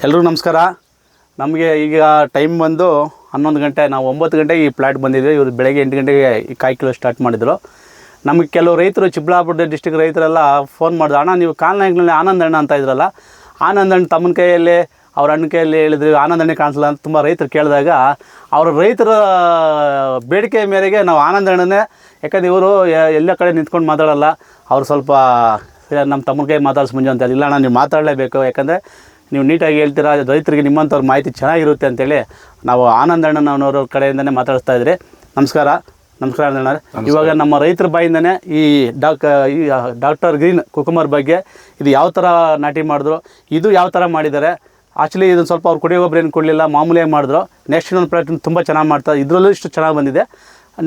ಎಲ್ರಿಗೂ ನಮಸ್ಕಾರ. ನಮಗೆ ಈಗ ಟೈಮ್ ಬಂದು 11 ಗಂಟೆ. ನಾವು 9 ಗಂಟೆಗೆ ಈ ಪ್ಲಾಟ್ ಬಂದಿದ್ವಿ. ಇವರು ಬೆಳಗ್ಗೆ 8 ಗಂಟೆಗೆ ಈ ಕಾಯಿ ಕಿಲೋ ಸ್ಟಾರ್ಟ್ ಮಾಡಿದರು. ನಮಗೆ ಕೆಲವು ರೈತರು ಚಿಕ್ಕಬಳ್ಳಾಪುರ ಡಿಸ್ಟಿಕ್ ರೈತರೆಲ್ಲ ಫೋನ್ ಮಾಡಿದ್ರು, ಅಣ್ಣ ನೀವು ಕಾಲ್ನಾಗಿನಲ್ಲಿ ಆನಂದ್ ಅಣ್ಣ ಅಂತ ಇದ್ರಲ್ಲ, ಆನಂದ್ ಅಣ್ಣ ತಮ್ಮನ ಕೈಯಲ್ಲಿ ಅವ್ರ ಅಣ್ಣ ಕೈಯಲ್ಲಿ ಹೇಳಿದ್ವಿ, ಆನಂದ್ ಅಣ್ಣ ಕಾಣಿಸಲ್ಲ ಅಂತ ತುಂಬ ರೈತರು ಕೇಳಿದಾಗ ಅವ್ರ ರೈತರ ಬೇಡಿಕೆ ಮೇರೆಗೆ ನಾವು ಆನಂದ್ ಅಣ್ಣನೇ, ಯಾಕಂದ್ರೆ ಇವರು ಎಲ್ಲ ಕಡೆ ನಿಂತ್ಕೊಂಡು ಮಾತಾಡಲ್ಲ, ಅವ್ರು ಸ್ವಲ್ಪ ನಮ್ಮ ತಮ್ಮನ ಕೈ ಮಾತಾಡಿಸ್ ಮುಂಜೆ ಅಂತ ಇಲ್ಲ ಅಣ್ಣ ನೀವು ಮಾತಾಡಲೇಬೇಕು, ಯಾಕಂದರೆ ನೀವು ನೀಟಾಗಿ ಹೇಳ್ತೀರಾ, ರೈತರಿಗೆ ನಿಮ್ಮಂಥವ್ರ ಮಾಹಿತಿ ಚೆನ್ನಾಗಿರುತ್ತೆ ಅಂತೇಳಿ ನಾವು ಆನಂದ್ ಅಣ್ಣನವರ ಕಡೆಯಿಂದನೇ ಮಾತಾಡಿಸ್ತಾ ಇದ್ರಿ. ನಮಸ್ಕಾರ ಅಣ್ಣ. ಇವಾಗ ನಮ್ಮ ರೈತರ ಬಾಯಿಂದನೇ ಈ ಡಾಕ್ಟರ್ ಗ್ರೀನ್ ಕುಕುಮರ್ ಬಗ್ಗೆ ಇದು ಯಾವ ಥರ ನಾಟಿ ಮಾಡಿದ್ರು, ಇದು ಯಾವ ಥರ ಮಾಡಿದ್ದಾರೆ, ಆ್ಯಕ್ಚುಲಿ ಇದನ್ನು ಸ್ವಲ್ಪ ಅವ್ರು ಕುಡಿಯೋ ಗೊಬ್ಬರ ಏನು ಕೊಡಲಿಲ್ಲ, ಮಾಮೂಲಿಯಾಗಿ ಮಾಡಿದ್ರು. ನೆಕ್ಸ್ಟ್ ಇನ್ನೊಂದು ಪ್ರಾಡಕ್ಟ್ ತುಂಬ ಚೆನ್ನಾಗಿ ಮಾಡ್ತಾರೆ, ಇದರಲ್ಲೂ ಇಷ್ಟು ಚೆನ್ನಾಗಿ ಬಂದಿದೆ.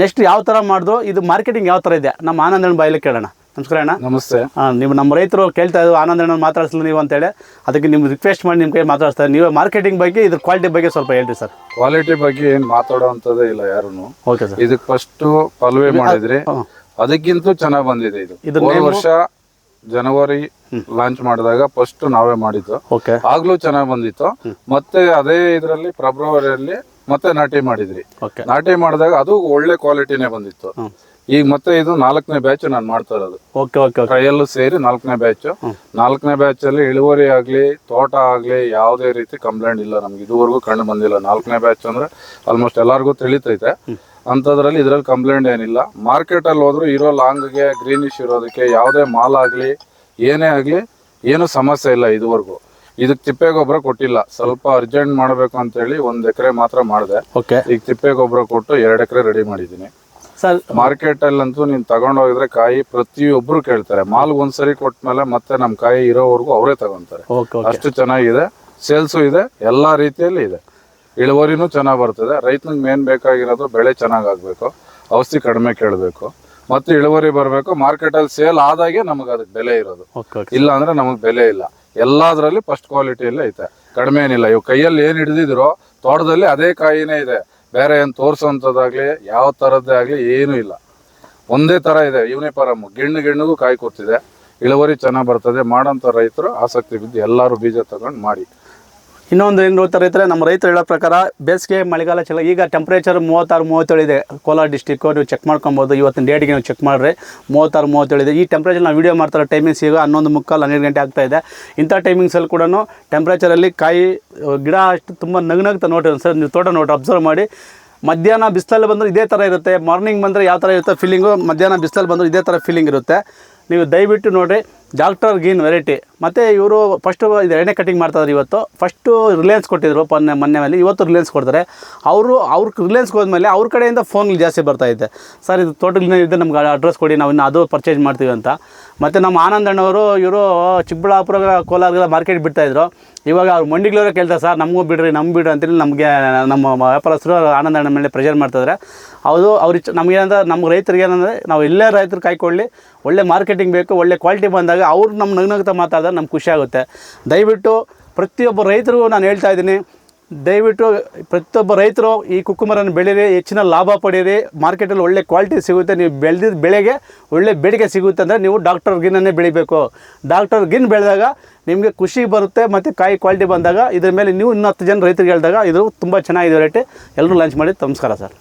ನೆಕ್ಸ್ಟ್ ಯಾವ ಥರ ಮಾಡಿದ್ರು, ಇದು ಮಾರ್ಕೆಟಿಂಗ್ ಯಾವ ಥರ ಇದೆ, ನಮ್ಮ ಆನಂದ್ ಅಣ್ಣ ಬಾಯಲ್ಲಿ ಕೇಳೋಣ. ನಮಸ್ಕಾರ ಅಣ್ಣ. ನಮಸ್ತೆ. ನೀವು ನಮ್ಮ ರೈತರು ಕೇಳ್ತಾ ಇದ್ರು ಆನಂದ್ ಅಣ್ಣ ಮಾತಾಡಿಸಲು ನೀವು ಅಂತೇಳಿ, ಅದಕ್ಕೆ ನಿಮ್ಗೆ ರಿಕ್ವೆಸ್ಟ್ ಮಾಡಿ ನಿಮ್ಮ ಕೈ ಮಾತಾಡ್ತಾರೆ. ನೀವು ಮಾರ್ಕೆಟಿಂಗ್ ಬಗ್ಗೆ ಇದ್ರ ಕ್ವಾಲಿಟಿ ಬಗ್ಗೆ ಸ್ವಲ್ಪ ಹೇಳ್ರಿ ಸರ್. ಕ್ವಾಲಿಟಿ ಬಗ್ಗೆ ಏನು ಮಾತಾಡೋವಂಥದ್ದೇ ಇಲ್ಲ ಯಾರು. Okay sir. ಇದಕ್ಕೆ ಫಸ್ಟ್ ಪಲ್ವೆ ಮಾಡಿದ್ರಿ, ಅದಕ್ಕಿಂತ ಚೆನ್ನಾಗಿ ಬಂದಿದೆ. ಇದು ವರ್ಷ ಜನವರಿ ಲಾಂಚ್ ಮಾಡಿದಾಗ ಫಸ್ಟ್ ನಾವೇ ಮಾಡಿದ್ದು. ಓಕೆ. ಆಗ್ಲೂ ಚೆನ್ನಾಗಿ ಬಂದಿತ್ತು. ಮತ್ತೆ ಅದೇ ಇದರಲ್ಲಿ ಫೆಬ್ರವರಿಯಲ್ಲಿ ಮತ್ತೆ ನಾಟಿ ಮಾಡಿದ್ರಿ. ಓಕೆ. ನಾಟಿ ಮಾಡಿದಾಗ ಅದು ಒಳ್ಳೆ ಕ್ವಾಲಿಟಿನೇ ಬಂದಿತ್ತು. ಈಗ ಮತ್ತೆ ಇದು 4ನೇ ಬ್ಯಾಚ್ ನಾನು ಮಾಡ್ತಾ ಇರೋದು. Okay okay. ಟ್ರಯಲ್ ಸೇರಿ 4ನೇ ಬ್ಯಾಚ್. 4ನೇ ಬ್ಯಾಚ್ ಅಲ್ಲಿ ಇಳುವರಿ ಆಗ್ಲಿ ತೋಟ ಆಗ್ಲಿ ಯಾವುದೇ ರೀತಿ ಕಂಪ್ಲೇಂಟ್ ಇಲ್ಲ ನಮ್ಗೆ ಇದುವರೆಗೂ ಕಂಡು ಬಂದಿಲ್ಲ. 4ನೇ ಬ್ಯಾಚ್ ಅಂದ್ರೆ ಆಲ್ಮೋಸ್ಟ್ ಎಲ್ಲರಿಗೂ ತಿಳಿತೈತೆ. ಅಂಥದ್ರಲ್ಲಿ ಇದ್ರಲ್ಲಿ ಕಂಪ್ಲೇಂಟ್ ಏನಿಲ್ಲ. ಮಾರ್ಕೆಟ್ ಅಲ್ಲಿ ಹೋದ್ರು ಇರೋ ಲಾಂಗ್ಗೆ ಗ್ರೀನಿಶ್ ಇರೋದಕ್ಕೆ ಯಾವುದೇ ಮಾಲ್ ಆಗ್ಲಿ ಏನೇ ಆಗ್ಲಿ ಏನು ಸಮಸ್ಯೆ ಇಲ್ಲ ಇದುವರೆಗೂ. ಇದಕ್ಕೆ ತಿಪ್ಪೆ ಗೊಬ್ಬರ ಕೊಟ್ಟಿಲ್ಲ. ಸ್ವಲ್ಪ ಅರ್ಜೆಂಟ್ ಮಾಡಬೇಕು ಅಂತ ಹೇಳಿ 1 ಎಕರೆ ಮಾತ್ರ ಮಾಡಿದೆ. ಈಗ ತಿಪ್ಪೆ ಗೊಬ್ಬರ ಕೊಟ್ಟು 2 ಎಕರೆ ರೆಡಿ ಮಾಡಿದ್ದೀನಿ ಸರ್. ಮಾರ್ಕೆಟ್ ಅಲ್ಲಂತೂ ನೀನ್ ತಗೊಂಡೋಗಿದ್ರೆ ಕಾಯಿ ಪ್ರತಿಯೊಬ್ರು ಕೇಳ್ತಾರೆ. ಮಾಲ್ ಒಂದ್ಸರಿ ಕೊಟ್ಮೇಲೆ ಮತ್ತೆ ನಮ್ ಕಾಯಿ ಇರೋವರೆಗೂ ಅವರೇ ತಗೊಂತಾರೆ. ಅಷ್ಟು ಚೆನ್ನಾಗಿದೆ. ಸೇಲ್ಸು ಇದೆ, ಎಲ್ಲಾ ರೀತಿಯಲ್ಲಿ ಇದೆ. ಇಳುವರಿನೂ ಚೆನ್ನಾಗಿ ಬರ್ತದೆ. ರೈತನಿಗೆ ಮೇನ್ ಬೇಕಾಗಿರೋದು ಬೆಳೆ ಚೆನ್ನಾಗಾಗ್ಬೇಕು, ಔಷಧಿ ಕಡಿಮೆ ಕೇಳಬೇಕು, ಮತ್ತೆ ಇಳುವರಿ ಬರಬೇಕು. ಮಾರ್ಕೆಟ್ ಅಲ್ಲಿ ಸೇಲ್ ಆದಾಗೆ ನಮಗೆ ಅದಕ್ಕೆ ಬೆಲೆ ಇರೋದು. ಇಲ್ಲ ಅಂದ್ರೆ ನಮಗ್ ಬೆಲೆ ಇಲ್ಲ. ಎಲ್ಲಾದ್ರಲ್ಲಿ ಫಸ್ಟ್ ಕ್ವಾಲಿಟಿಯಲ್ಲೇ ಐತೆ, ಕಡಿಮೆ ಏನಿಲ್ಲ. ಇವ್ ಕೈಯಲ್ಲಿ ಏನ್ ಹಿಡಿದಿದ್ರು ತೋಟದಲ್ಲಿ ಅದೇ ಕಾಯಿನೇ ಇದೆ. ಬೇರೆ ಏನು ತೋರಿಸೋಂಥದ್ದಾಗಲಿ ಯಾವ ಥರದ್ದೇ ಆಗಲಿ ಏನೂ ಇಲ್ಲ, ಒಂದೇ ಥರ ಇದೆ. ಯೂನಿಫಾರಮ್ ಗಿಣ್ಣಿಗೂ ಕಾಯಿ ಕೂತಿದೆ. ಇಳುವರಿ ಚೆನ್ನಾಗಿ ಬರ್ತದೆ. ಮಾಡೋಂಥ ರೈತರು ಆಸಕ್ತಿ ಬಿದ್ದು ಎಲ್ಲರೂ ಬೀಜ ತಗೊಂಡು ಮಾಡಿ. ಇನ್ನೊಂದು ಏನು ನೋಡ್ತಾ ರೈತರೆ, ನಮ್ಮ ರೈತರು ಹೇಳೋ ಪ್ರಕಾರ ಬೇಸಿಗೆ ಮಳೆಗಾಲ ಚಲ ಈಗ ಟೆಂಪ್ರೇಚರ್ 36-37 ಇದೆ ಕೋಲಾರ ಡಿಸ್ಟಿಕ್ಕು. ನೀವು ಚೆಕ್ ಮಾಡ್ಕೊಬೋದು. ಇವತ್ತಿನ ಡೇಟಿಗೆ ನೀವು ಚೆಕ್ ಮಾಡಿರಿ 36-37 ಇದೆ. ಈ ಟೆಂಪ್ರೇಚರ್ ನಾವು ವೀಡಿಯೋ ಮಾಡ್ತಾರೆ ಟೈಮಿಂಗ್ಸ್ ಈಗ 11:45-12 ಗಂಟೆ ಆಗ್ತಾಯಿದೆ. ಇಂಥ ಟೈಮಿಂಗ್ಸಲ್ಲಿ ಕೂಡ ಟೆಂಪ್ರೇಚರಲ್ಲಿ ಕಾಯಿ ಗಿಡ ಅಷ್ಟು ತುಂಬ ನಗ್ನಗ್ತಾ ನೋಡ್ರಿ ಸರ್. ನೀವು ತೋಟ ನೋಡ್ರಿ, ಅಬ್ಸರ್ವ್ ಮಾಡಿ. ಮಧ್ಯಾಹ್ನ ಬಿಸಿಲಲ್ಲಿ ಬಂದರೆ ಇದೇ ಥರ ಇರುತ್ತೆ, ಮಾರ್ನಿಂಗ್ ಬಂದರೆ ಯಾವ ಥರ ಇರುತ್ತೆ ಫೀಲಿಂಗು, ಮಧ್ಯಾಹ್ನ ಬಿಸಿಲಲ್ಲಿ ಬಂದರೆ ಇದೇ ಥರ ಫೀಲಿಂಗ್ ಇರುತ್ತೆ. ನೀವು ದಯವಿಟ್ಟು ನೋಡಿರಿ ಡಾಕ್ಟರ್ ಗ್ರೀನ್ ವೆರೈಟಿ. ಮತ್ತು ಇವರು ಫಸ್ಟು ಇದು ಎಣ್ಣೆ ಕಟಿಂಗ್ ಮಾಡ್ತಾಯಿದ್ರು. ಇವತ್ತು ಫಸ್ಟು ರಿಲಯನ್ಸ್ ಕೊಟ್ಟಿದ್ರು ಮೊನ್ನೆ ಮೇಲೆ, ಇವತ್ತು ರಿಲಯನ್ಸ್ ಕೊಡ್ತಾರೆ. ಅವ್ರಿಗೆ ರಿಲಯನ್ಸ್ಗೆ ಹೋದ್ಮೇಲೆ ಅವ್ರ ಕಡೆಯಿಂದ ಫೋನ್ ಜಾಸ್ತಿ ಬರ್ತಾಯಿದೆ, ಸರ್ ಇದು ತೋಟದಿಂದ ಇದೆ, ನಮ್ಗೆ ಅಡ್ರೆಸ್ ಕೊಡಿ, ನಾವು ಇನ್ನು ಅದು ಪರ್ಚೇಸ್ ಮಾಡ್ತೀವಿ ಅಂತ. ಮತ್ತು ನಮ್ಮ ಆನಂದ್ ಅಣ್ಣವರು ಇವರು ಚಿಕ್ಕಬಳ್ಳಾಪುರ ಕೋಲಾರ ಮಾರ್ಕೆಟ್ ಬಿಡ್ತಾಯಿದ್ರು. ಇವಾಗ ಅವ್ರು ಮಂಡಿಗಳವರೇ ಕೇಳ್ತಾರೆ, ಸರ್ ನಮಗೂ ಬಿಡ್ರಿ ಅಂತೇಳಿ ನಮಗೆ ನಮ್ಮ ವ್ಯಾಪಾರಸ್ಥರು ಆನಂದ್ ಅಣ್ಣ ಮೇಲೆ ಪ್ರೆಷರ್ ಮಾಡ್ತಾಯಿದ್ದಾರೆ. ಅವ್ರಿಗೆ ನಮಗೇನಂದ್ರೆ ನಮ್ಮ ರೈತರಿಗೆ ಏನಂದರೆ ನಾವು ಎಲ್ಲೇ ರೈತರು ಕಾಯ್ಕೊಳ್ಳಿ, ಒಳ್ಳೆ ಮಾರ್ಕೆಟಿಂಗ್ ಬೇಕು, ಒಳ್ಳೆ ಕ್ವಾಲಿಟಿ ಬಂದಾಗ ಅವ್ರು ನಮ್ಮ ನಗ್ನಗ್ತಾ ಮಾತಾಡಿದ್ರೆ ನಮ್ಗೆ ಖುಷಿ ಆಗುತ್ತೆ. ದಯವಿಟ್ಟು ಪ್ರತಿಯೊಬ್ಬ ರೈತರಿಗೂ ನಾನು ಹೇಳ್ತಾ ಇದ್ದೀನಿ, ದಯವಿಟ್ಟು ಪ್ರತಿಯೊಬ್ಬ ರೈತರು ಈ ಕುಕುಮರನ್ನು ಬೆಳೀರಿ, ಹೆಚ್ಚಿನ ಲಾಭ ಪಡೀರಿ. ಮಾರ್ಕೆಟಲ್ಲಿ ಒಳ್ಳೆ ಕ್ವಾಲಿಟಿ ಸಿಗುತ್ತೆ. ನೀವು ಬೆಳೆದಿದ್ದ ಬೆಳೆಗೆ ಒಳ್ಳೆ ಬೇಡಿಕೆ ಸಿಗುತ್ತೆ ಅಂದರೆ ನೀವು ಡಾಕ್ಟರ್ ಗಿನ್ನನ್ನೇ ಬೆಳಿಬೇಕು. ಡಾಕ್ಟರ್ ಗಿನ್ ಬೆಳೆದಾಗ ನಿಮಗೆ ಖುಷಿ ಬರುತ್ತೆ. ಮತ್ತು ಕಾಯಿ ಕ್ವಾಲಿಟಿ ಬಂದಾಗ ಇದ್ರ ಮೇಲೆ ನೀವು 10 ಜನ ರೈತರಿಗೆ ಹೇಳಿದಾಗ ಇದು ತುಂಬ ಚೆನ್ನಾಗಿದೆ ರೇಟ್. ಎಲ್ಲರೂ ಲಾಂಚ್ ಮಾಡಿ. ನಮಸ್ಕಾರ ಸರ್.